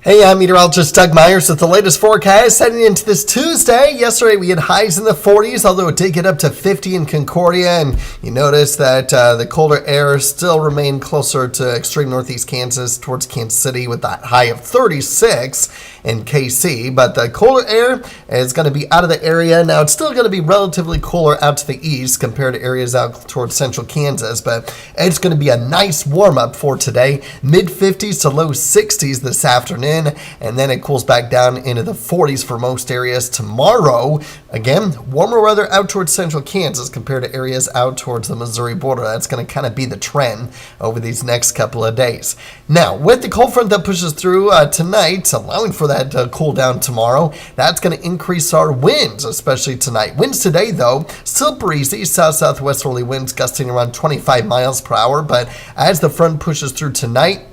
Hey, I'm meteorologist Doug Myers with the latest forecast heading into this Tuesday. Yesterday we had highs in the 40s, although it did get up to 50 in Concordia, and you notice that the colder air still remained closer to extreme northeast Kansas towards Kansas City with that high of 36 in KC, but the colder air is going to be out of the area. Now, it's still going to be relatively cooler out to the east compared to areas out towards central Kansas, but it's going to be a nice warm-up for today, mid-50s to low 60s this afternoon. And then it cools back down into the 40s for most areas tomorrow. Again, warmer weather out towards central Kansas compared to areas out towards the Missouri border. That's going to kind of be the trend over these next couple of days. Now, with the cold front that pushes through tonight, allowing for that cool down tomorrow, that's going to increase our winds, especially tonight. Winds today, though, still breezy, south-southwesterly winds gusting around 25 miles per hour. But as the front pushes through tonight,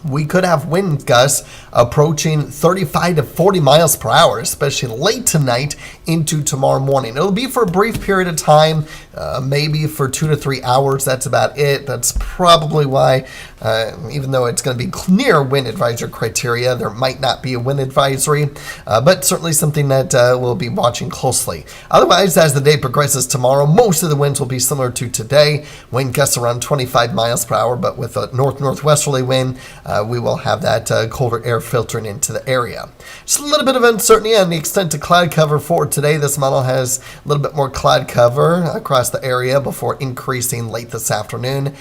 we could have wind gusts approaching 35 to 40 miles per hour, especially late tonight into tomorrow morning. It'll be for a brief period of time, maybe for 2 to 3 hours. That's about it. That's probably why, even though it's going to be near wind advisory criteria, there might not be a wind advisory, but certainly something that we'll be watching closely. Otherwise, as the day progresses tomorrow, most of the winds will be similar to today. Wind gusts around 25 miles per hour, but with a north-northwesterly wind, we will have that colder air filtering into the area. Just a little bit of uncertainty on the extent of cloud cover for today. This model has a little bit more cloud cover across the area before increasing late this afternoon.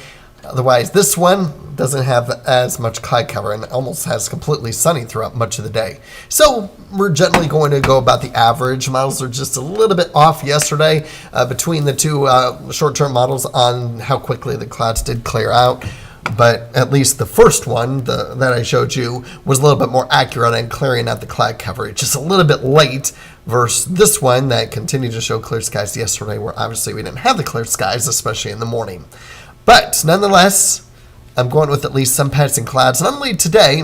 Otherwise, this one doesn't have as much cloud cover and almost has completely sunny throughout much of the day. So we're generally going to go about the average. Models are just a little bit off yesterday between the two short-term models on how quickly the clouds did clear out. But at least the first one that I showed you was a little bit more accurate in clearing out the cloud cover. It's just a little bit late versus this one that continued to show clear skies yesterday, where obviously we didn't have the clear skies, especially in the morning. But nonetheless, I'm going with at least some passing clouds, not only today,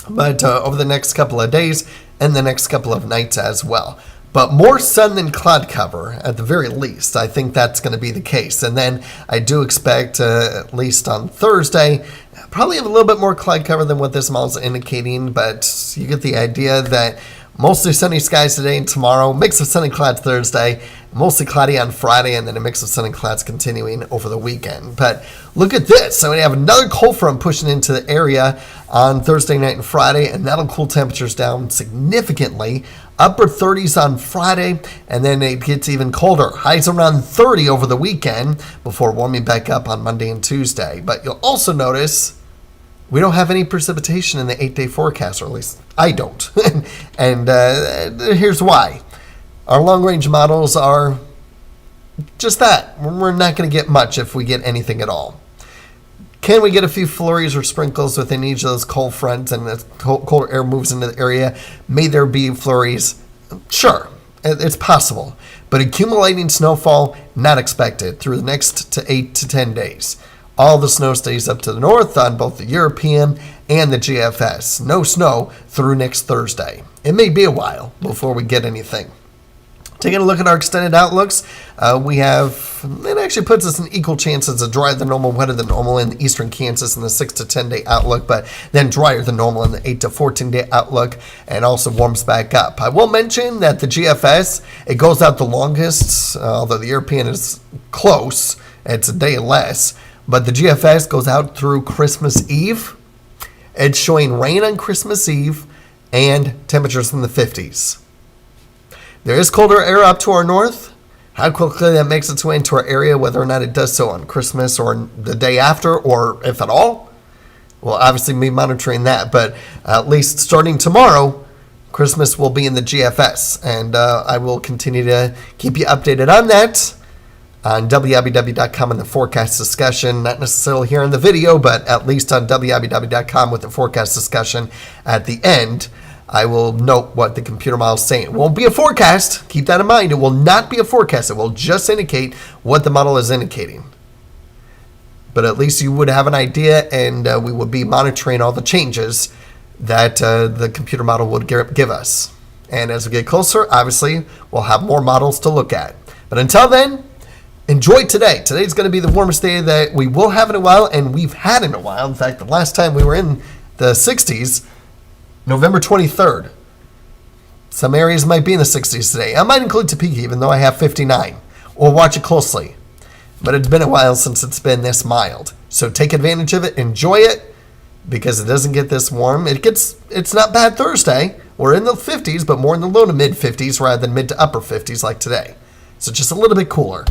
but over the next couple of days and the next couple of nights as well. But more sun than cloud cover, at the very least. I think that's going to be the case. And then I do expect, at least on Thursday, probably have a little bit more cloud cover than what this model is indicating. But you get the idea that mostly sunny skies today and tomorrow, mix of sunny clouds Thursday, mostly cloudy on Friday, and then a mix of sunny clouds continuing over the weekend. But look at this. So we have another cold front pushing into the area on Thursday night and Friday, and that'll cool temperatures down significantly. Upper 30s on Friday, and then it gets even colder. Highs around 30 over the weekend before warming back up on Monday and Tuesday. But you'll also notice we don't have any precipitation in the 8-day forecast, or at least I don't. And here's why. Our long-range models are just that. We're not going to get much if we get anything at all. Can we get a few flurries or sprinkles within each of those cold fronts and the colder air moves into the area? May there be flurries? Sure, it's possible. But accumulating snowfall, not expected through the next 8 to 10 days. All the snow stays up to the north on both the European and the GFS. No snow through next Thursday. It may be a while before we get anything. Taking a look at our extended outlooks, it actually puts us in equal chances of drier than normal, wetter than normal in the eastern Kansas in the 6 to 10 day outlook, but then drier than normal in the 8 to 14 day outlook, and also warms back up. I will mention that the GFS, it goes out the longest, although the European is close, it's a day less, but the GFS goes out through Christmas Eve. It's showing rain on Christmas Eve and temperatures in the 50s. There is colder air up to our north. How quickly that makes its way into our area, whether or not it does so on Christmas or the day after, or if at all, we'll obviously be monitoring that. But at least starting tomorrow, Christmas will be in the GFS. And I will continue to keep you updated on that on WIBW.com in the forecast discussion. Not necessarily here in the video, but at least on WIBW.com with the forecast discussion at the end. I will note what the computer model is saying. It won't be a forecast. Keep that in mind. It will not be a forecast. It will just indicate what the model is indicating. But at least you would have an idea, and we would be monitoring all the changes that the computer model would give us. And as we get closer, obviously, we'll have more models to look at. But until then, enjoy today. Today's going to be the warmest day that we will have in a while, and we've had in a while. In fact, the last time we were in the 60s, November 23rd. Some areas might be in the 60s today. I might include Topeka, even though I have 59. Or watch it closely. But it's been a while since it's been this mild. So take advantage of it. Enjoy it. Because it doesn't get this warm. It's not bad Thursday. We're in the 50s, but more in the low to mid 50s rather than mid to upper 50s like today. So just a little bit cooler.